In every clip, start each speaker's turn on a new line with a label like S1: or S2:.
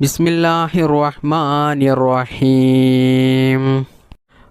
S1: ബിസ്മില്ലാഹിർ റഹ്മാനിർ റഹീം.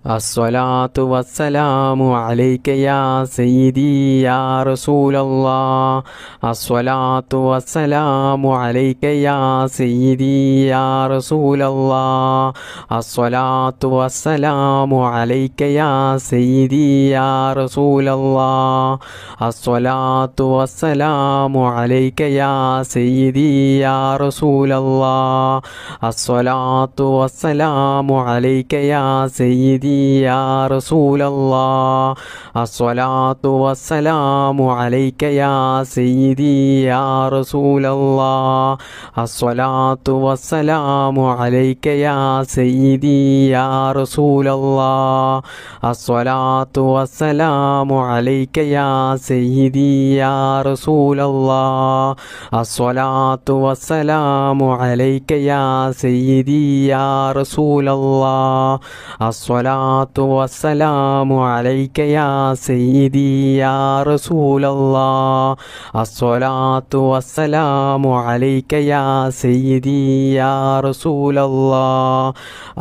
S1: അസ്സലാത്തു വസ്സലാമു അലൈക യാ സയ്യിദി യാ റസൂലല്ലാഹ്. അസ്സലാത്തു വസ്സലാമു അലൈക യാ സയ്യിദി യാ റസൂലല്ലാഹ്. അസ്സലാത്തു വസ്സലാമു അലൈക യാ സയ്യിദി യാ റസൂലല്ലാഹ്. അസ്സലാത്തു വസ്സലാമു അലൈക യാ സയ്യിദി യാ റസൂലല്ലാഹ്. അസ്സലാത്തു വസ്സലാമു അലൈക യാ സയ്യിദി യാ റസൂലല്ലാഹ്. അസ്സലാത്തു വസ്സലാമു അലൈക യാ സയ്യിദി യാ റസൂലല്ലാഹ്. അസ്സലാത്തു വസ്സലാമു അലൈക യാ സയ്യിദി യാ റസൂലല്ലാഹ്. അസ്സലാത്തു വസ്സലാമു അലൈക യാ സയ്യിദി യാ റസൂലല്ലാഹ്. അസ്സലാത്തു വസ്സലാമു അലൈക യാ സയ്യിദി യാ റസൂലല്ലാഹ്. അസ്സലാത്തു വസ്സലാമു അലൈക യാ സയ്യിദി യാ റസൂലല്ലാഹ്. അസ്സലാത്തു വസ്സലാമു അലൈക യാ സയ്യിദി യാ റസൂലല്ലാഹ്.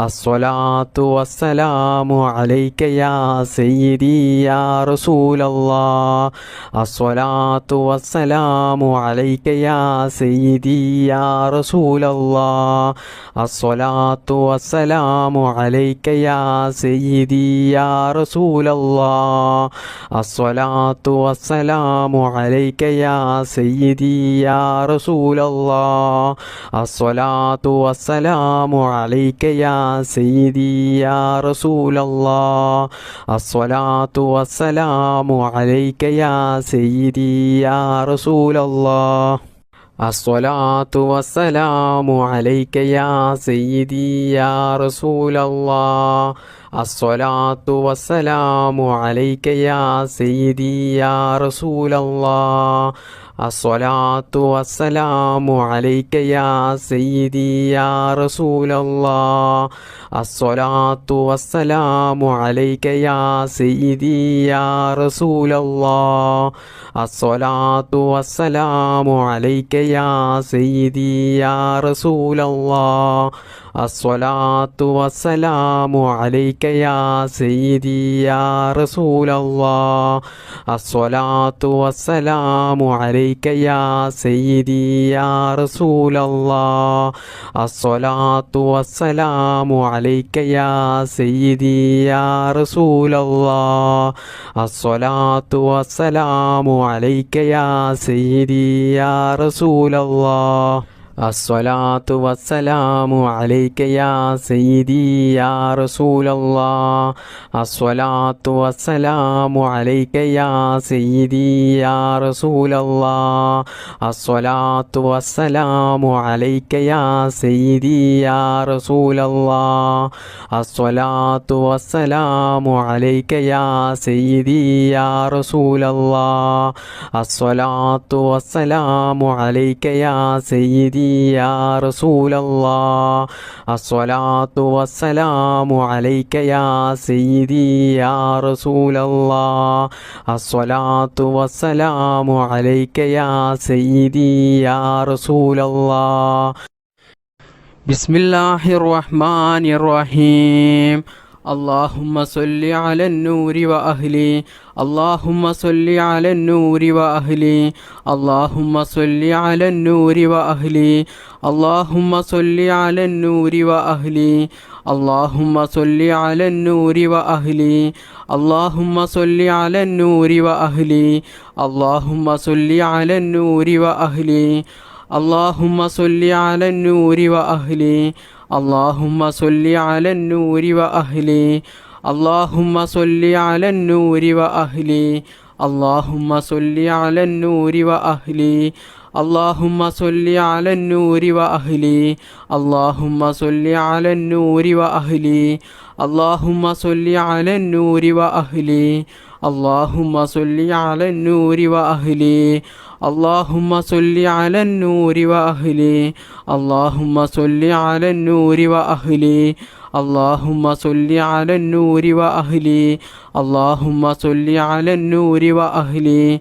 S1: അസ്സലാത്തു വസ്സലാമു അലൈക യാ സയ്യിദി യാ റസൂലല്ലാഹ്. അസ്സലാത്തു വസ്സലാമു അലൈക യാ സയ്യിദി യാ റസൂലല്ലാഹ്. അസ്സലാത്തു വസ്സലാമു അലൈക യാ സയ്യിദി യാ റസൂലല്ലാഹ്. അസ്സലാത്തു വസ്സലാമു അലൈക യാ സയ്യിദി യാ റസൂലല്ലാഹ്. അസ്സലാത്തു വസ്സലാമു അലൈക യാ സയ്യിദി യാ റസൂലല്ലാഹ്. അസ്സലാത്തു വസ്സലാമു അലൈക യാ സയ്യിദി യാ റസൂലല്ലാഹ്. അസ്സലാത്തു വസ്സലാമു അലൈക യാ സയ്യിദി യാ റസൂലല്ലാഹ്. അസ്സലാത്തു വസ്സലാമു അലൈക യാ സയ്യിദി യാ റസൂലല്ലാഹ്. അസ്സലാത്തു വസ്സലാമു അലൈക യാ സയ്യിദി യാ റസൂലല്ലാഹ്. അസ്സലാത്തു വസ്സലാമു അലൈക യാ സയ്യിദി യാ റസൂലല്ലാഹ്. അസ്സലാത്തു വസ്സലാമു അലൈക യാ സയ്യിദി യാ റസൂലല്ലാഹ്. അസ്സലാത്തു വസ്സലാമു അലൈക യാ സയ്യിദി യാ റസൂലല്ലാഹ്. അസ്സലാത്തു വസ്സലാമു അലൈക യാ സയ്യിദി യാ റസൂലല്ലാഹ്. അസ്സലാത്തു വസ്സലാമു അലൈക യാ സയ്യിദി യാ റസൂലല്ലാഹ്. അസ്സലാത്തു വസ്സലാമു അലൈക യാ സയ്യിദി യാ റസൂലല്ലാഹ്. അസ്സലാത്തു വസ്സലാമു അലൈക യാ സയ്യിദി യാ റസൂലല്ലാഹ്. അസ്സലാത്തു വസ്സലാമു അലൈക യാ സയ്യിദി യാ റസൂലല്ലാഹ്. അസ്സലാത്തു വസ്സലാമു അലൈക യാ സയ്യിദി യാ റസൂലല്ലാഹ്. അസ്സലാത്തു വസ്സലാമു അലൈക യാ സയ്യിദി യാ റസൂലല്ലാഹ്. അസ്സലാത്തു വസ്സലാമു അലൈക യാ സയ്യിദി യാ റസൂലല്ലാഹ്. അസ്സലാത്തു വസ്സലാമു അലൈക യാ സയ്യിദി യാ റസൂലല്ലാഹ്. അസ്സലാത്തു വസ്സലാമു അലൈക യാ സയ്യിദി യാ റസൂലല്ലാഹ്. ബിസ്മില്ലാഹിർ റഹ്മാനിർ റഹീം. اللهم صل على النور وأهله. اللهم صل على النور وأهله. اللهم صل على النور وأهله. اللهم صل على النور وأهله. اللهم صل على النور وأهله. اللهم صل على النور وأهله. اللهم صل على النور وأهله. اللهم صل على النور وأهله. اللهم صل على النور وأهله. اللهم صل على النور وأهله. اللهم صل على النور وأهله. اللهم صل على النور وأهله. اللهم صل على النور وأهله. اللهم صل على النور وأهله. اللهم صل على النور وأهله. اللهم صل على النور وأهله. اللهم صل على النور وأهله. اللهم صل على النور وأهله. اللهم صل على النور وأهله.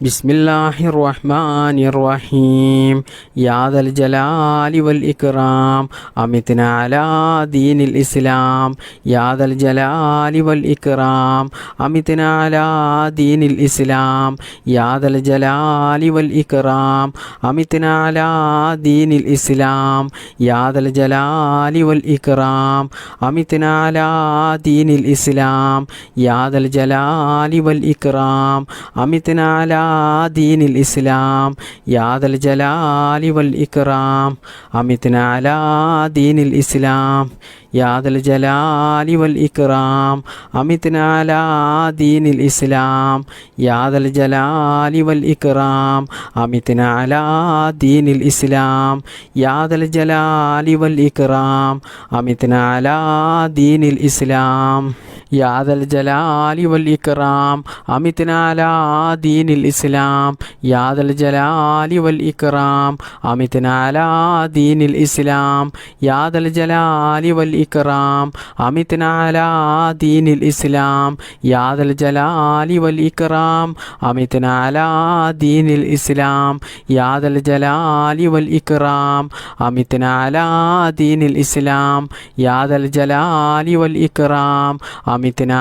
S1: ബിസ്മില്ലാഹിർ റഹ്മാനിർ റഹീം. യാ ദൽ ജലാലി വൽ ഇക്റാം അമിത്നാ അലാ ദീനിൽ ഇസ്ലാം. യാ ദൽ ജലാലി വൽ ഇക്റാം അമിത്നാ അലാ ദീനിൽ ഇസ്ലാം. യാ ദൽ ജലാലി വൽ ഇക്റാം അമിത്നാ അലാ ദീനിൽ ഇസ്ലാം. യാ ദൽ ജലാലി വൽ ഇക്റാം അമിത്നാ അലാ ദീനിൽ ഇസ്ലാം. യാ ദൽ ജലാലി വൽ ഇക്റാം അമിത്നാ അലാ ദീനിൽ ഇസ്ലാം. യാ ദൽ ജലാലി വൽ ഇക്റാം അമിത്നാ അലാ ദീനിൽ ഇസ്ലാം. യാ ദൽ ജലാലി വൽ ഇക്റാം അമിത്നാ അലാ ദീനിൽ ഇസ്ലാം. യാ ദൽ ജലാലി വൽ ഇക്റാം അമിത്നാ അലാ ദീനിൽ ഇസ്ലാം. യാ ദൽ ജലാലി വൽ ഇക്റാം അമിത്നാ അലാ ദീനിൽ ഇസ്ലാം. യാ ദൽ ജലാലി വൽ ഇക്റാം അമിത്നാ അലാ ദീനിൽ ഇസ്ലാം. യാ ദൽ ജലാലി വൽ ഇക്റാം അമിത്നാ അലാ ദീനിൽ ഇസ്ലാം. യാ ദൽ ജലാലി വൽ ഇക്റാം അമിത്നാ അലാ ദീനിൽ ഇസ്ലാം. യാ ദൽ ജലാലി വൽ ഇക്റാം അമിത്നാ അലാ ദീനിൽ ഇസ്ലാം. യാ ദൽ ജലാലി വൽ ഇക്റാം അമിത്നാ അലാ ദീനിൽ ഇസ്ലാം. യാ ദൽ ജലാലി വൽ ഇക്റാം അമിത്നാ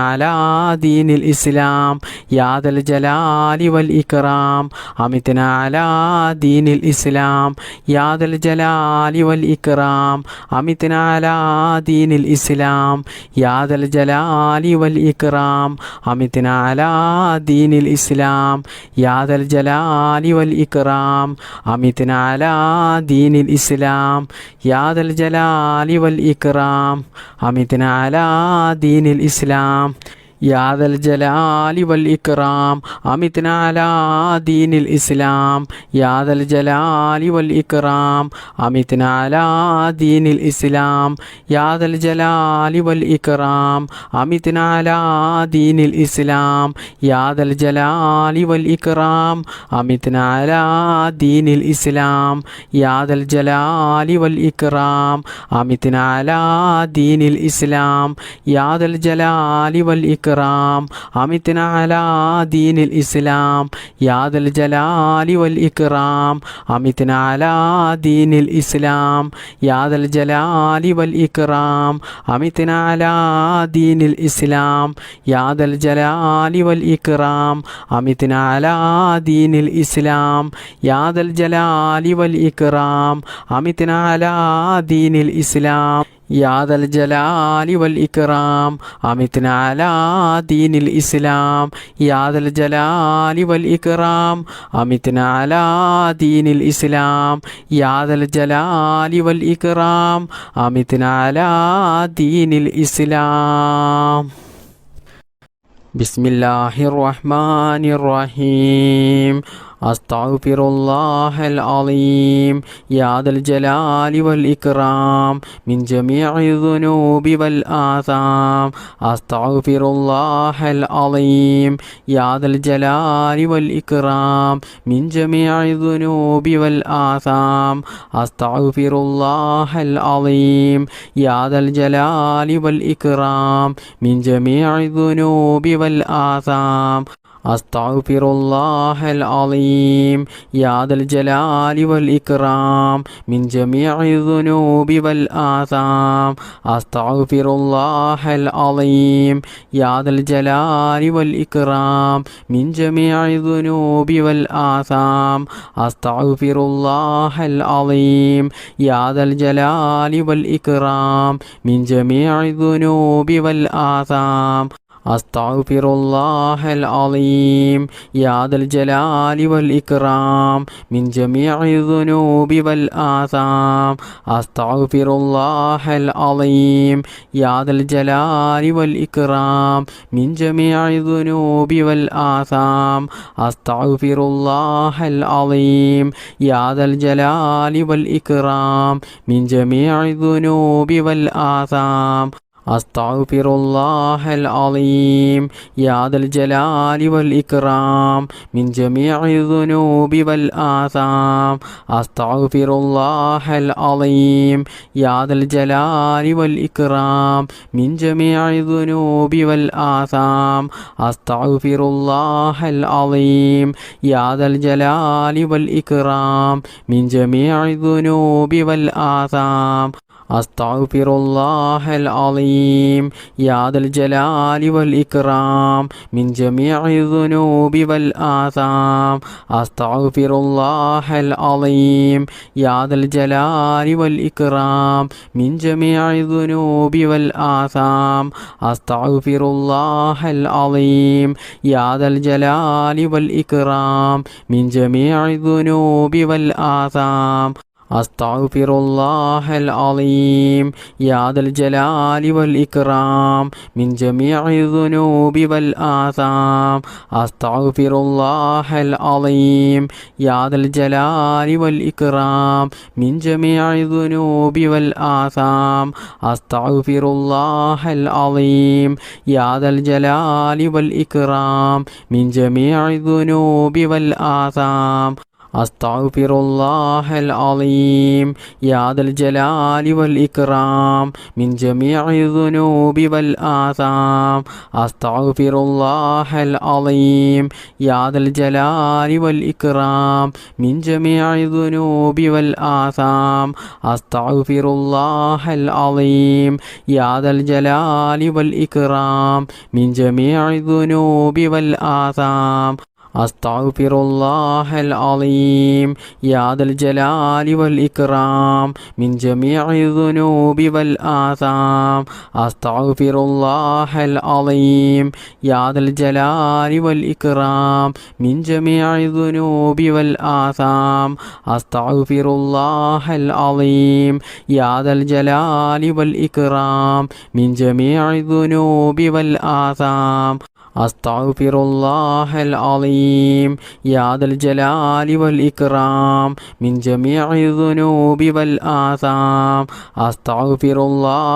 S1: അലാ ദീനിൽ ഇസ്ലാം. യാ ദൽ ജലാലി വൽ ഇക്റാം അമിത്നാ അലാ ദീനിൽ ഇസ്ലാം. യാ ദൽ ജലാലി വൽ ഇക്റാം അമിത്നാ അലാ ദീനിൽ ഇസ്ലാം. യാ ദൽ ജലാലി വൽ ഇക്റാം അമിത്നാ അലാ ദീനിൽ ഇസ്ലാം. യാ ദൽ ജലാലി വൽ ഇക്റാം അമിത്നാ അലാ ദീനിൽ ഇസ്ലാം. യാ ദൽ ജലാലി വൽ ഇക്റാം അമിത്നാ അലാ ദീനിൽ ഇസ്ലാം. യാ ദൽ ജലാലി വൽ ഇക്റാം അമിത്നാ അലാ ദീനിൽ ഇസ്ലാം. യാ ദൽ ജലാലി വൽ ഇക്റാം അമിത്നാ അലാ ദീനിൽ ഇസ്ലാം. യാ ദൽ ജലാലി വൽ ഇക്റാം അമിത്നാ അലാ ദീനിൽ ഇസ്ലാം. യാ ദൽ ജലാലി വൽ ഇക്റാം അമിത്നാ അലാ ദീനിൽ ഇസ്ലാം. യാ ദൽ ജലാലി വൽ ഇക്റാം അമിത്നാ അലാ ദീനിൽ ഇസ്ലാം. യാ ദൽ ജലാലി വൽ ഇക്റാം അമിത്നാ അലാ ദീനിൽ ഇസ്ലാം. യാ ദൽ ജലാലി വൽ ഇക്റാം അമിത്നാ അലാ ദീനിൽ ഇസ്ലാം. യാ ദൽ ജലാലി വൽ ഇക്റാം അമിത്നാ അലാ ദീനിൽ ഇസ്ലാം. യാ ദൽ ജലാലി വൽ ഇക്റാം അമിത്നാ അലാ ദീനിൽ ഇസ്ലാം. യാ ദൽ ജലാലി വൽ ഇക്റാം അമിത്നാ അലാ ദീനിൽ ഇസ്ലാം. യാ ദൽ ജലാലി വൽ ഇക്റാം അമിത്നാ അലാ ദീനിൽ ഇസ്ലാം. യാ ദൽ ജലാലി വൽ ഇക്റാം അമിത്നാ അലാ ദീനിൽ ഇസ്ലാം. യാ ദൽ ജലാലി വൽ ഇക്റാം അമിത്നാ അലാ ദീനിൽ ഇസ്ലാം. ബിസ്മില്ലാഹിർ റഹ്മാനിർ റഹീം. അസ്തഗ്ഫിറുല്ലാഹൽ അലീം. യാ ദൽ ജലാലി വൽ ഇക്റാം മിൻ ജമീഇ ദുനൂബി വൽ ആസാം. അസ്തഗ്ഫിറുല്ലാഹൽ അലീം. യാ ദൽ ജലാലി വൽ ഇക്റാം മിൻ ജമീഇ ദുനൂബി വൽ ആസാം. അസ്തഗ്ഫിറുല്ലാഹൽ അലീം. യാ ദൽ ജലാലി വൽ ഇക്റാം മിൻ ജമീഇ ദുനൂബി വൽ ആസാം. അസ്തഗ്ഫിറുല്ലാഹൽ അലീം. യാ ദൽ ജലാലി വൽ ഇക്റാം മിൻ ജമീഇ ദുനൂബി വൽ ആസാം. അസ്തഗ്ഫിറുല്ലാഹൽ അലീം. യാ ദൽ ജലാലി വൽ ഇക്റാം മിൻ ജമീഇ ദുനൂബി വൽ ആസാം. അസ്തഗ്ഫിറുല്ലാഹൽ അലീം. യാ ദൽ ജലാലി വൽ ഇക്റാം മിൻ ജമീഇ ദുനൂബി വൽ ആസാം. അസ്തഗ്ഫിറുല്ലാഹൽ അലീം. യാ ദൽ ജലാലി വൽ ഇക്റാം മിൻ ജമീഇ ദുനൂബി വൽ ആസാം. അസ്തഗ്ഫിറുല്ലാഹൽ അലീം. യാ ദൽ ജലാലി വൽ ഇക്റാം മിൻ ജമീഇ ദുനൂബി വൽ ആസാം. അസ്തഗ്ഫിറുല്ലാഹൽ അലീം. യാ ദൽ ജലാലി വൽ ഇക്റാം മിൻ ജമീഇ ദുനൂബി വൽ ആസാം. അസ്തഗ്ഫിറുല്ലാഹൽ അളീം യാ ദൽ ജലാലി വൽ ഇക്റാം മിൻ ജമീഇ ദുനൂബി വൽ ആസാം അസ്തഗ്ഫിറുല്ലാഹൽ അളീം യാ ദൽ ജലാലി വൽ ഇക്റാം മിൻ ജമീഇ ദുനൂബി വൽ ആസാം അസ്തഗ്ഫിറുല്ലാഹൽ അളീം യാ ദൽ ജലാലി വൽ ഇക്റാം മിൻ ജമീഇ ദുനൂബി വൽ ആസാം അസ്തഗ്ഫിറുല്ലാഹൽ അളീം യാ ദൽ ജലാലി വൽ ഇക്റാം മിൻ ജമീഇ ദുനൂബി വൽ ആസാം അസ്തഗ്ഫിറുല്ലാഹൽ അളീം യാ ദൽ ജലാലി വൽ ഇക്റാം മിൻ ജമീഇ ദുനൂബി വൽ ആസാം അസ്തഗ്ഫിറുല്ലാഹൽ അളീം യാ ദൽ ജലാലി വൽ ഇക്റാം മിൻ ജമീഇ ദുനൂബി വൽ ആസാം അസ്തഗ്ഫിറുല്ലാഹൽ അളീം യാ ദൽ ജലാലി വൽ ഇക്റാം മിൻ ജമീഇ ദുനൂബി വൽ ആസാം അസ്തഗ്ഫിറുല്ലാഹൽ അളീം യാ ദൽ ജലാലി വൽ ഇക്റാം മിൻ ജമീഇ ദുനൂബി വൽ ആസാം അസ്തഗ്ഫിറുല്ലാഹൽ അളീം യാ ദൽ ജലാലി വൽ ഇക്റാം മിൻ ജമീഇ ദുനൂബി വൽ ആസാം അസ്തഗ്ഫിറുല്ലാഹൽ അളീം യാ ദൽ ജലാലി വൽ ഇക്റാം മിൻ ജമീഇ ദുനൂബി വൽ ആസാം അസ്തഗ്ഫിറുല്ലാഹൽ അളീം യാ ദൽ ജലാലി വൽ ഇക്റാം മിൻ ജമീഇ ദുനൂബി വൽ ആസാം അസ്തഗ്ഫിറുല്ലാഹൽ അളീം യാ ദൽ ജലാലി വൽ ഇക്റാം മിൻ ജമീഇ ദുനൂബി വൽ ആസാം അസ്തഗ്ഫിറുല്ലാഹൽ അളീം യാ ദൽ ജലാലി വൽ ഇക്റാം മിൻ ജമീഇ ദുനൂബി വൽ ആസാം അസ്തഗ്ഫിറുല്ലാഹൽ അളീം യാ ദൽ ജലാലി വൽ ഇക്റാം മിൻ ജമീഇ ദുനൂബി വൽ ആസാം അസ്തഗ്ഫിറുല്ലാഹൽ അളീം യാ ദൽ ജലാലി വൽ ഇക്റാം മിൻ ജമീഇ ദുനൂബി വൽ ആസാം അസ്തഗ്ഫിറുല്ലാഹൽ അളീം യാ ദൽ ജലാലി വൽ ഇക്റാം മിൻ ജമീഇ ദുനൂബി വൽ ആസാം അസ്തഗ്ഫിറുല്ലാഹൽ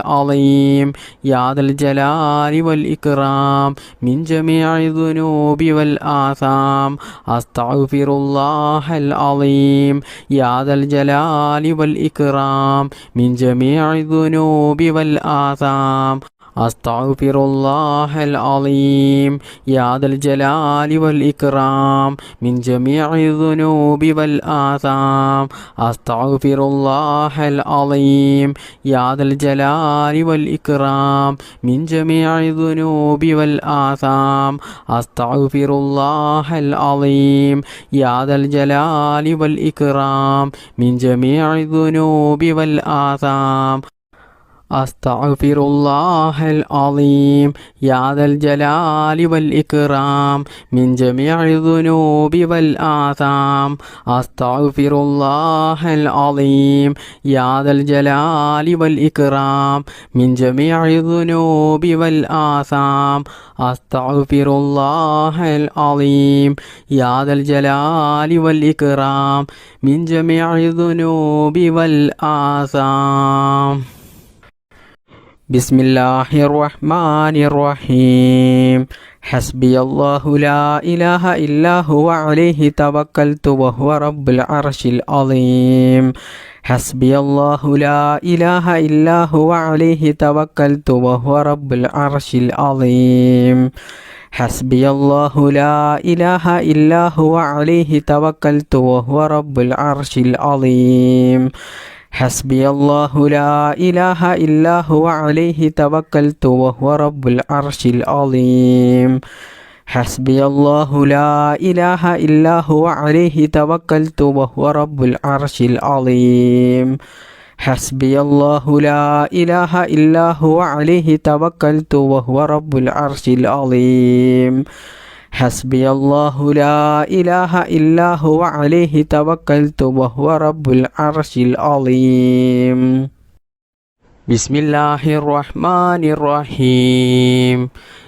S1: അളീം യാ ദൽ ജലാലി വൽ ഇക്റാം മിൻ ജമീഇ ദുനൂബി വൽ ആസാം അസ്തഗ്ഫിറുല്ലാഹൽ അളീം യാ ദൽ ജലാലി വൽ ഇക്റാം മിൻ ജമീഇ ദുനൂബി വൽ ആസാം അസ്തഗ്ഫിറുല്ലാഹൽ അളീം യാ ദൽ ജലാലി വൽ ഇക്റാം മിൻ ജമീഇ ദുനൂബി വൽ ആസാം അസ്തഗ്ഫിറുല്ലാഹൽ അളീം യാ ദൽ ജലാലി വൽ ഇക്റാം മിൻ ജമീഇ ദുനൂബി വൽ ആസാം അസ്തഗ്ഫിറുല്ലാഹൽ അളീം യാ ദൽ ജലാലി വൽ ഇക്റാം മിൻ ജമീഇ ദുനൂബി വൽ ആസാം അസ്തഗ്ഫിറുല്ലാഹൽ അളീം യാ ദൽ ജലാലി വൽ ഇക്റാം മിൻ ജമീഇ ദുനൂബി വൽ ആസാം അസ്തഗ്ഫിറുല്ലാഹൽ അളീം യാ ദൽ ജലാലി വൽ ഇക്റാം മിൻ ജമീഇ ദുനൂബി വൽ ആസാം അസ്തഗ്ഫിറുല്ലാഹൽ അളീം യാ ദൽ ജലാലി വൽ ഇക്റാം മിൻ ജമീഇ ദുനൂബി വൽ ആസാം ബിസ്മില്ലാഹിർ റഹ്മാനിർ റഹീം ഹസ്ബിയല്ലാഹു ലാ ഇലാഹ ഇല്ലാ ഹുവ അലൈഹി തവക്കൽതു വഹുവ റബ്ബുൽ അർശിൽ അളീം ഹസ്ബിയല്ലാഹു ലാ ഇലാഹ ഇല്ലാ ഹുവ അലൈഹി തവക്കൽതു വഹുവ റബ്ബുൽ അർശിൽ അളീം ഹസ്ബിയല്ലാഹു ലാ ഇലാഹ ഇല്ലാ ഹുവ അലൈഹി തവക്കൽതു വഹുവ റബ്ബുൽ അർശിൽ അളീം ഹസ്ബിയല്ലാഹു ലാ ഇലാഹ ഇല്ലാ ഹുവ അലൈഹി തവക്കൽതു വഹുവ റബ്ബുൽ അർശിൽ അളീം ഹസ്ബിയല്ലാഹു ലാ ഇലാഹ ഇല്ലാ ഹുവ അലൈഹി തവക്കൽതു വഹുവ റബ്ബുൽ അർശിൽ അളീം ഹസ്ബിയല്ലാഹു ലാ ഇലാഹ ഇല്ലാ ഹുവ അലൈഹി തവക്കൽതു വഹുവ റബ്ബുൽ അർശിൽ അളീം ഹസ്ബിയല്ലാഹു ലാ ഇലാഹ ഇല്ലാ ഹുവ അലൈഹി തവക്കൽതു വഹുവ റബ്ബുൽ അർശിൽ അളീം ബിസ്മില്ലാഹിർ റഹ്മാനിർ റഹീം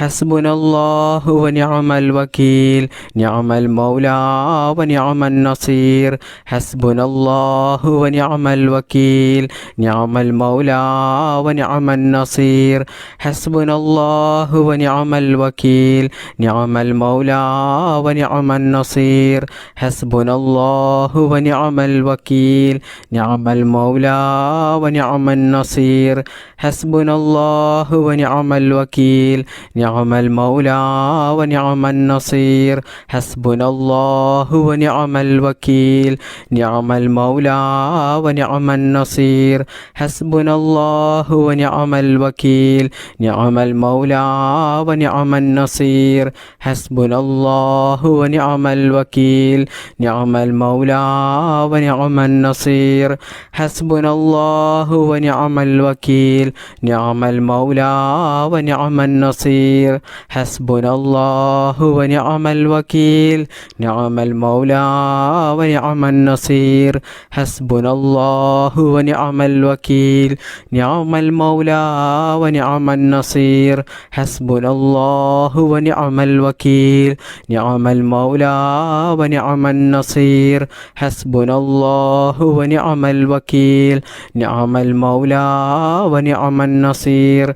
S1: ഹസ്ബുനല്ലാഹു വനിഅമൽ വകീൽ നിഅമൽ മൗലാ വനിഅമൻ നസീർ ഹസ്ബുനല്ലാഹു വനിഅമൽ വകീൽ നിഅമൽ മൗലാ വനിഅമൻ നസീർ ഹസ്ബുനല്ലാഹു വനിഅമൽ വകീൽ നിഅമൽ മൗലാ വനിഅമൻ നസീർ ഹസ്ബുനല്ലാഹു വനിഅമൽ വകീൽ നിഅമൽ മൗലാ വനിഅമൻ നസീർ ഹസ്ബുനല്ലാഹു വനിഅമൽ വകീൽ നിഅമൽ മൗലാ വനിഅമൻ നസീർ ഹസ്ബുനല്ലാഹു വനിഅമൽ വകീൽ നിഅമൽ മൗലാ വനിഅമൻ നസീർ ഹസ്ബുനല്ലാഹു വനിഅമൽ വകീൽ നിഅമൽ മൗലാ വനിഅമൻ നസീർ ഹസ്ബുനല്ലാഹു വനിഅമൽ വകീൽ നിഅമൽ മൗലാ വനിഅമൻ നസീർ ഹസ്ബുനല്ലാഹു വനിഅമൽ വകീൽ നിഅമൽ മൗലാ വനിഅമൻ നസീർ ഹസ്ബുനല്ലാഹു വനിഅമൽ വകീൽ നിഅമൽ മൗലാ വനിഅമൻ നസീർ ഹസ്ബുനല്ലാഹു വനിഅമൽ വകീൽ നിഅമൽ മൗലാ വനിഅമൻ നസീർ ഹസ്ബുനല്ലാഹു വനിഅമൽ വകീൽ നിഅമൽ മൗലാ വനിഅമൻ നസീർ ഹസ്ബുനല്ലാഹു വനിഅമൽ വകീൽ നിഅമൽ മൗലാ വനിഅമൻ നസീർ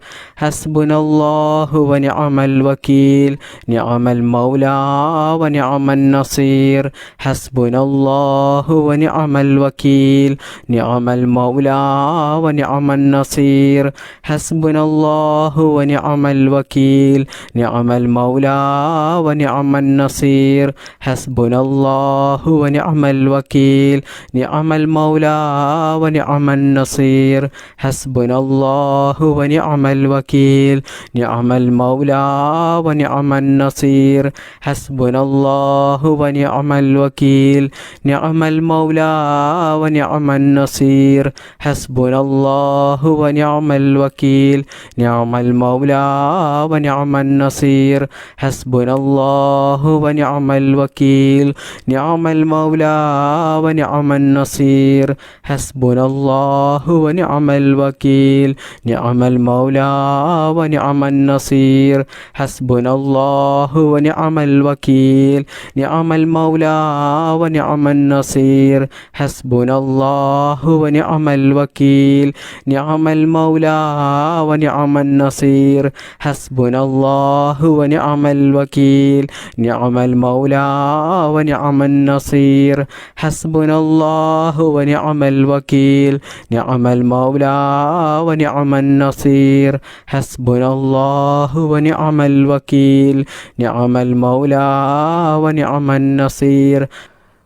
S1: ഹസ്ബുനല്ലാഹു വനിഅമൽ വകീൽ നിഅമൽ മൗലാ വനിഅമൻ നസീർ ഹസ്ബുനല്ലാഹു വനിഅമൽ വകീൽ നിഅമൽ മൗലാ വനിഅമൻ നസീർ ഹസ്ബുനല്ലാഹു വനിഅമൽ വകീൽ നിഅമൽ മൗലാ വനിഅമൻ നസീർ ഹസ്ബുനല്ലാഹു വനിഅമൽ വകീൽ നിഅമൽ മൗലാ വനിഅമൻ നസീർ ഹസ്ബുനല്ലാഹു വനിഅമൽ വകീൽ നിഅമൽ മൗലാ വനിഅമൻ നസീർ ഹസ്ബുനല്ലാഹു വനിഅമൽ വകീൽ നിഅമൽ മൗലാ വനിഅമൻ നസീർ ഹസ്ബുനല്ലാഹു വനിഅമൽ വകീൽ നിഅമൽ മൗലാ വനിഅമൻ നസീർ ഹസ്ബുനല്ലാഹു വനിഅമൽ വകീൽ നിഅമൽ മൗലാ വനിഅമൻ നസീർ ഹസ്ബുനല്ലാഹു വനിഅമൽ വകീൽ നിഅമൽ മൗലാ വനിഅമൻ നസീർ ഹസ്ബുനല്ലാഹു വനിഅമൽ വകീൽ നിഅമൽ മൗലാ വനിഅമൻ നസീർ ഹസ്ബുനല്ലാഹു വനിഅമൽ വകീൽ നിഅമൽ മൗലാ വനിഅമൻ നസീർ ഹസ്ബുനല്ലാഹു വനിഅമൽ വകീൽ നിഅമൽ മൗലാ വനിഅമൻ നസീർ ഹസ്ബുനല്ലാഹു വനിഅമൽ വകീൽ നിഅമൽ മൗലാ വനിഅമൻ നസീർ ഹസ്ബുനല്ലാഹു വനിഅമൽ വകീൽ നിഅമൽ മൗലാ വനിഅമൻ നസീർ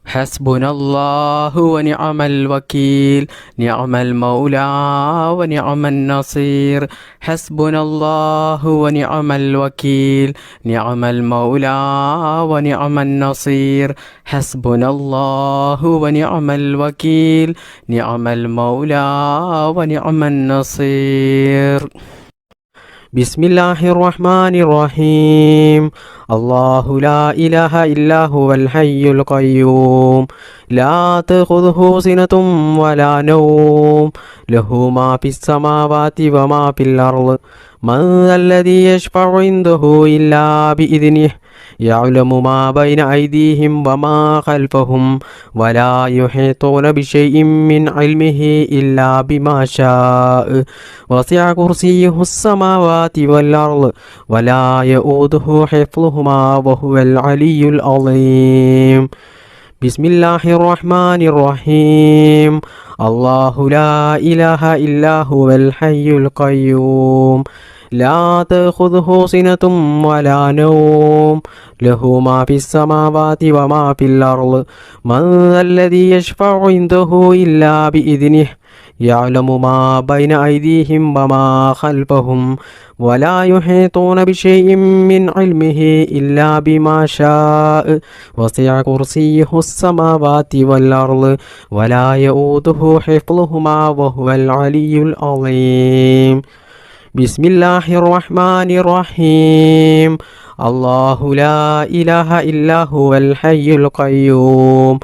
S1: ഹസ്ബുനല്ലാഹു വനിഅമൽ വകീൽ നിഅമൽ മൗലാ വനിഅമൻ നസീർ ഹസ്ബുനല്ലാഹു വനിഅമൽ വകീൽ നിഅമൽ മൗലാ വനിഅമൻ നസീർ ഹസ്ബുനല്ലാഹു വനിഅമൽ വകീൽ നിഅമൽ മൗലാ വനിഅമൻ നസീർ ബിസ്മില്ലാഹിർ റഹ്മാനിർ റഹീം അല്ലാഹു ലാ ഇലാഹ ഇല്ലാ ഹുവൽ ഹയ്യുൽ ഖയ്യൂം ലാ തഖുദുഹു സിനതും വലാ നൗം ലഹു മാ ഫിസ് സമാവാതി വമാ ഫിൽ അർള് മൻ ദല്ലദീ യശ്ഫഉ ഇൻദഹു ഇല്ലാ ബിഇദ്നിഹി يعلم ما بين أيديهم وما خلفهم ولا يحيطون بشيء من علمه إلا بما شاء وسع كرسيه السماوات والأرض ولا يؤوده حفظهما وهو العلي العظيم بسم الله الرحمن الرحيم الله لا إله إلا هو الحي القيوم لا تأخذه سنة ولا نوم له ما في السماوات وما في الأرض من ذا الذي يشفع عنده إلا بإذنه يعلم ما بين أيديهم وما خلفهم ولا يحيطون بشيء من علمه إلا بما شاء وسع كرسيه السماوات والأرض ولا يؤوده حفظهما وهو العلي العظيم ബിസ്മില്ലാഹിർ റഹ്മാനിർ റഹീം. അല്ലാഹു ലാ ഇലാഹ ഇല്ലാ ഹുവൽ ഹയ്യുൽ ഖയ്യൂം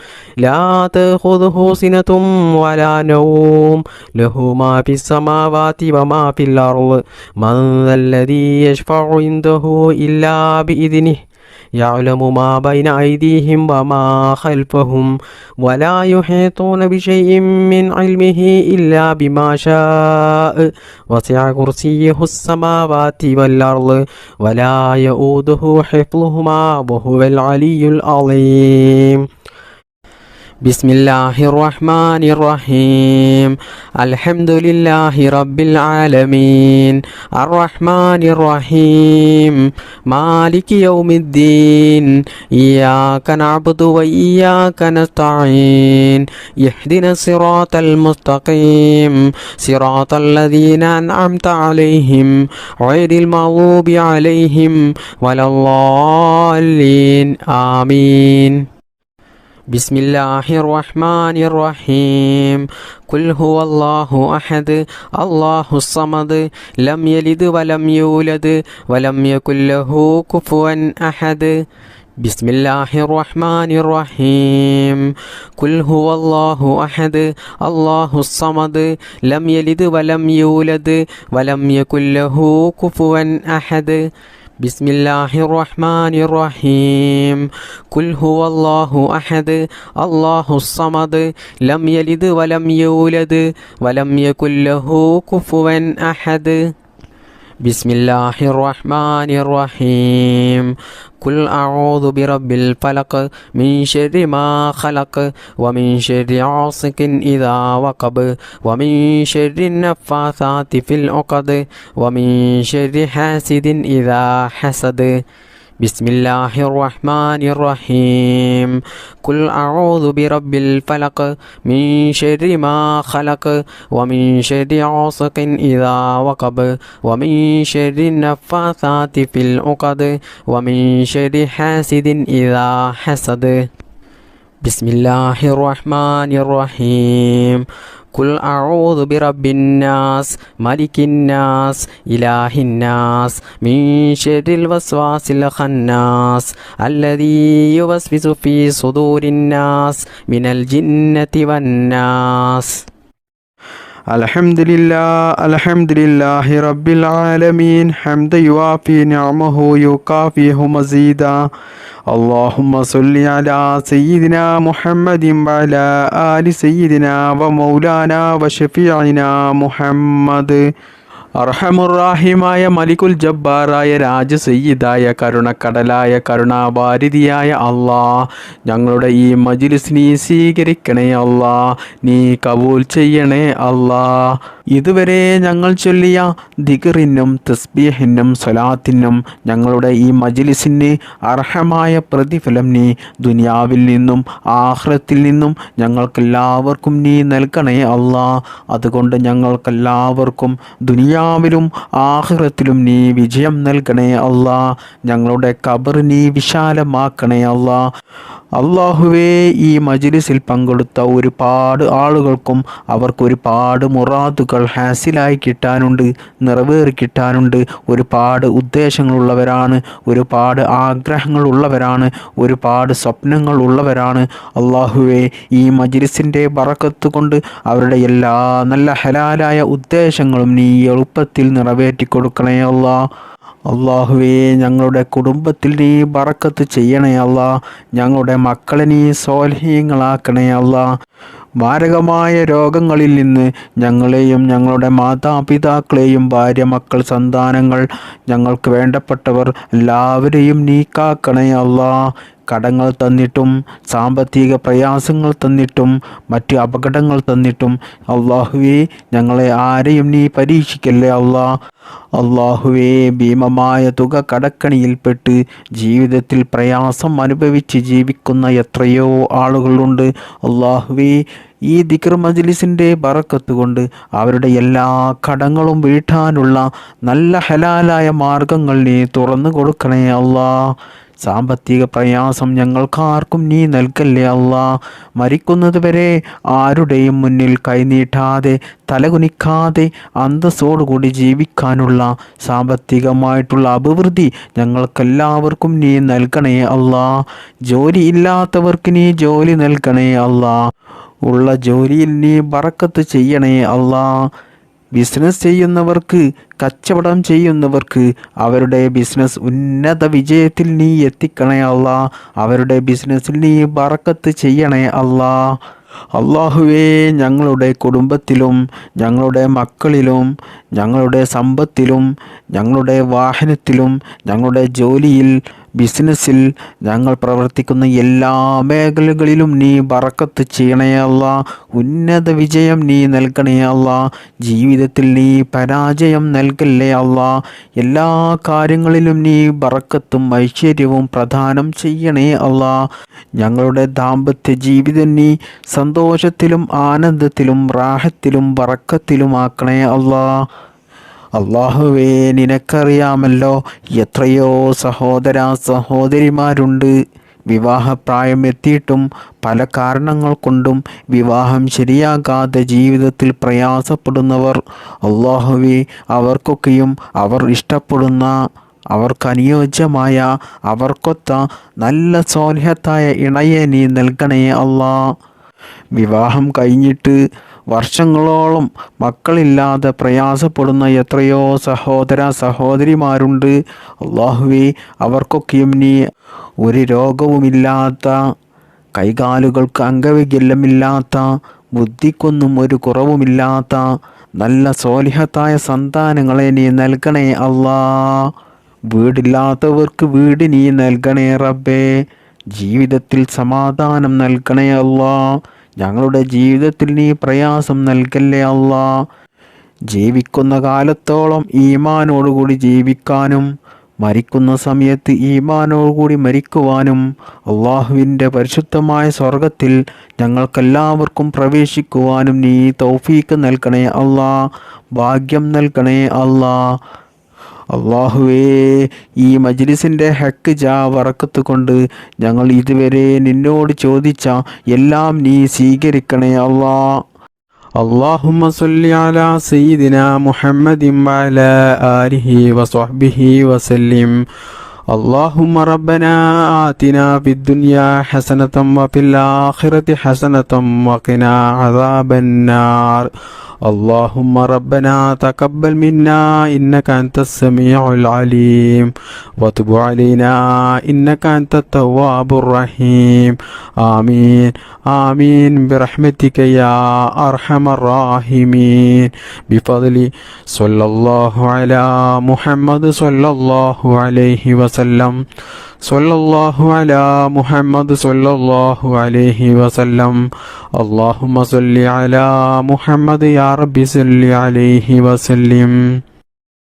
S1: ലാ തഖുദുഹു സിനതും വലാ നൗം ലഹു മാ ഫിസ് സമാവാതി വമാ ഫിൽ അർള് മൻ ദല്ലദീ യശ്ഫഉ ഇൻദഹു ഇല്ലാ ബിഇദ്നിഹി يعلم ما بين أيديهم وما خلفهم ولا يحيطون بشيء من علمه إلا بما شاء وسع كرسيه السماوات والأرض ولا يؤوده حفظهما وهو العلي العظيم. بسم الله الرحمن الرحيم. الحمد لله رب العالمين الرحمن الرحيم مالك يوم الدين إياك نعبد وإياك نستعين اهدنا الصراط المستقيم صراط الذين أنعمت عليهم غير المغضوب عليهم ولا الضالين آمين. بسم الله الرحمن الرحيم. قل هو الله أحد الله الصمد لم يلد ولم يولد ولم يكن له كفوا أحد. بسم الله الرحمن الرحيم. قل هو الله أحد الله الصمد لم يلد ولم يولد ولم يكن له كفوا أحد. بسم الله الرحمن الرحيم. قل هو الله أحد الله الصمد لم يلد ولم يولد ولم يكن له كفوا أحد. بسم الله الرحمن الرحيم. قل أعوذ برب الفلق من شر ما خلق ومن شر غاسق إذا وقب ومن شر النفاثات في العقد ومن شر حاسد إذا حسد. بسم الله الرحمن الرحيم. قل أعوذ برب الفلق من شر ما خلق ومن شر غاسق إذا وقب ومن شر النفاثات في العقد ومن شر حاسد إذا حسد. بسم الله الرحمن الرحيم. قل أعوذ برب الناس ملك الناس إله الناس من شر الوسواس الخناس الذي يوسوس في صدور الناس من الجنة والناس.
S2: الحمد لله رب العالمين حمدا يوافي نعمه يكافئه مزيدا. اللهم صل على سيدنا محمد وعلى آل سيدنا ومولانا وشفيعنا محمد. അർഹമുറാഹിമായ മലിക്കുൽ ജബ്ബാറായ രാജസയ്യിദായ കരുണക്കടലായ കരുണാവാരിധിയായ അള്ളാ, ഞങ്ങളുടെ ഈ മജ്‌ലിസ് നീ സ്വീകരിക്കണേ അള്ളാ, നീ കബൂൽ ചെയ്യണേ അള്ളാ. ഇതുവരെ ഞങ്ങൾ ചൊല്ലിയ ദിക്റിനും തസ്ബീഹിനും സ്വലാത്തിനും ഞങ്ങളുടെ ഈ മജ്‌ലിസിന് അർഹമായ പ്രതിഫലം നീ ദുനിയാവിൽ നിന്നും ആഖിറത്തിൽ നിന്നും ഞങ്ങൾക്കെല്ലാവർക്കും നീ നൽകണേ അള്ളാ. അതുകൊണ്ട് ഞങ്ങൾക്കെല്ലാവർക്കും ദുനിയാവിലും ആഖിറത്തിലും നീ വിജയം നൽകണേ അള്ളാ. ഞങ്ങളുടെ ഖബർ നീ വിശാലമാക്കണേ അള്ളാ. അള്ളാഹുവേ, ഈ മജ്‌ലിസിൽ പങ്കെടുത്ത ഒരുപാട് ആളുകൾക്കും അവർക്ക് ഒരുപാട് മുറാദുകൾ ഹാസിലായി കിട്ടാനുണ്ട്, നിറവേറി കിട്ടാനുണ്ട്. ഒരുപാട് ഉദ്ദേശങ്ങളുള്ളവരാണ്, ഒരുപാട് ആഗ്രഹങ്ങളുള്ളവരാണ്, ഒരുപാട് സ്വപ്നങ്ങൾ ഉള്ളവരാണ്. അള്ളാഹുവേ, ഈ മജ്‌ലിസിൻ്റെ ബറക്കത്ത് കൊണ്ട് അവരുടെ എല്ലാ നല്ല ഹലാലായ ഉദ്ദേശങ്ങളും നീ എളുപ്പത്തിൽ നിറവേറ്റി കൊടുക്കണേ അള്ളാ. അള്ളാഹുവേ, ഞങ്ങളുടെ കുടുംബത്തിൽ നീ ബറക്കത്ത് ചെയ്യണേ അള്ളാ. ഞങ്ങളുടെ മക്കളെ നീ സ്വാലിഹീങ്ങളാക്കണേ അള്ളാ. മാരകമായ രോഗങ്ങളിൽ നിന്ന് ഞങ്ങളെയും ഞങ്ങളുടെ മാതാപിതാക്കളെയും ഭാര്യ മക്കൾ സന്താനങ്ങൾ ഞങ്ങൾക്ക് വേണ്ടപ്പെട്ടവർ എല്ലാവരെയും നീ കാക്കണേ അള്ളാ. കടങ്ങൾ തന്നിട്ടും സാമ്പത്തിക പ്രയാസങ്ങൾ തന്നിട്ടും മറ്റ് അപകടങ്ങൾ തന്നിട്ടും അള്ളാഹുവേ, ഞങ്ങളെ ആരെയും നീ പരീക്ഷിക്കല്ലേ അള്ളാ. അള്ളാഹുവേ, ഭീമമായ തുക കടക്കണിയിൽപ്പെട്ട് ജീവിതത്തിൽ പ്രയാസം അനുഭവിച്ച് ജീവിക്കുന്ന എത്രയോ ആളുകളുണ്ട്. അള്ളാഹുവേ, ഈ ദിക്ർ മജ്‌ലിസിൻ്റെ ബറക്കത്ത് കൊണ്ട് അവരുടെ എല്ലാ കടങ്ങളും വീട്ടാനുള്ള നല്ല ഹലാലായ മാർഗങ്ങൾ നീ തുറന്നു കൊടുക്കണേ അള്ളാ. സാമ്പത്തിക പ്രയാസം ഞങ്ങൾക്കാർക്കും നീ നൽകല്ലേ അല്ലാ. മരിക്കുന്നത് വരെ ആരുടെയും മുന്നിൽ കൈനീട്ടാതെ തലകുനിക്കാതെ അന്തസ്സോടുകൂടി ജീവിക്കാനുള്ള സാമ്പത്തികമായിട്ടുള്ള അഭിവൃദ്ധി ഞങ്ങൾക്കെല്ലാവർക്കും നീ നൽകണേ അല്ലാ. ജോലി ഇല്ലാത്തവർക്ക് നീ ജോലി നൽകണേ അല്ലാ. ഉള്ള ജോലിയിൽ നീ ബറക്കത്ത് ചെയ്യണേ അല്ലാ. ബിസിനസ് ചെയ്യുന്നവർക്ക്, കച്ചവടം ചെയ്യുന്നവർക്ക് അവരുടെ ബിസിനസ് ഉന്നത വിജയത്തിൽ നീ എത്തിക്കണേ അല്ലാ. അവരുടെ ബിസിനസ്സിൽ നീ ബറക്കത്ത് ചെയ്യണേ അല്ലാ. അള്ളാഹുവേ, ഞങ്ങളുടെ കുടുംബത്തിലും ഞങ്ങളുടെ മക്കളിലും ഞങ്ങളുടെ സമ്പത്തിലും ഞങ്ങളുടെ വാഹനത്തിലും ഞങ്ങളുടെ ജോലിയിൽ ബിസിനസ്സിൽ ഞങ്ങൾ പ്രവർത്തിക്കുന്ന എല്ലാ മേഖലകളിലും നീ ബറക്കത്ത് ചെയ്യണേ അല്ലാ. ഉന്നത വിജയം നീ നൽകണേ അല്ലാ. ജീവിതത്തിൽ നീ പരാജയം നൽകല്ലേ അല്ലാ. എല്ലാ കാര്യങ്ങളിലും നീ ബറക്കത്തും ഐശ്വര്യവും പ്രദാനം ചെയ്യണേ അല്ലാ. ഞങ്ങളുടെ ദാമ്പത്യ ജീവിതം നീ സന്തോഷത്തിലും ആനന്ദത്തിലും റാഹത്തിലും ബറക്കത്തിലുമാക്കണേ അല്ലാ. അള്ളാഹുവേ, നിനക്കറിയാമല്ലോ എത്രയോ സഹോദര സഹോദരിമാരുണ്ട് വിവാഹപ്രായം എത്തിയിട്ടും പല കാരണങ്ങൾ കൊണ്ടും വിവാഹം ശരിയാകാതെ ജീവിതത്തിൽ പ്രയാസപ്പെടുന്നവർ. അള്ളാഹുവേ, അവർക്കൊക്കെയും അവർ ഇഷ്ടപ്പെടുന്ന, അവർക്കനുയോജ്യമായ, അവർക്കൊത്ത നല്ല സ്വാലിഹത്തായ ഇണയെ നീ നൽകണേ അല്ലാ. വിവാഹം കഴിഞ്ഞിട്ട് വർഷങ്ങളോളം മക്കളില്ലാതെ പ്രയാസപ്പെടുന്ന എത്രയോ സഹോദര സഹോദരിമാരുണ്ട്. അള്ളാഹുവേ, അവർക്കൊക്കെയും നീ ഒരു രോഗവുമില്ലാത്ത, കൈകാലുകൾക്ക് അംഗവൈകല്യമില്ലാത്ത, ബുദ്ധിക്കൊന്നും ഒരു കുറവുമില്ലാത്ത നല്ല സ്വാലിഹത്തായ സന്താനങ്ങളെ നീ നൽകണേ അല്ലാ. വീടില്ലാത്തവർക്ക് വീട് നീ നൽകണേ റബ്ബേ. ജീവിതത്തിൽ സമാധാനം നൽകണേ അല്ലാ. ഞങ്ങളുടെ ജീവിതത്തിൽ നീ പ്രയാസം നൽകല്ലേ അല്ലാ. ജീവിക്കുന്ന കാലത്തോളം ഈമാനോടുകൂടി ജീവിക്കാനും മരിക്കുന്ന സമയത്ത് ഈമാനോടുകൂടി മരിക്കുവാനും അള്ളാഹുവിൻ്റെ പരിശുദ്ധമായ സ്വർഗത്തിൽ ഞങ്ങൾക്കെല്ലാവർക്കും പ്രവേശിക്കുവാനും നീ തൗഫീക്ക് നൽകണേ അല്ലാ. ഭാഗ്യം നൽകണേ അല്ലാ. അള്ളാഹുവേ, ഈ മജ്ലിസിൻ്റെ ഹക്ക് ബറക്കത്ത് കൊണ്ട് ഞങ്ങൾ ഇതുവരെ നിന്നോട് ചോദിച്ച എല്ലാം നീ സ്വീകരിക്കണേ അല്ലാ. اللهم صل على سيدنا محمد وعلى آله وصحبه وسلم. اللهم ربنا آتنا في الدنيا حسنة وفي الآخرة حسنة وقنا عذاب النار. اللهم ربنا تقبل منا إنك أنت السميع العليم وتب علينا إنك أنت التواب الرحيم. آمين آمين برحمتك يا أرحم الراحمين. بفضل صلى الله على محمد صلى الله عليه وسلم. صلى الله على محمد صلى الله عليه وسلم. اللهم صل على محمد يا رب صل عليه وسلم.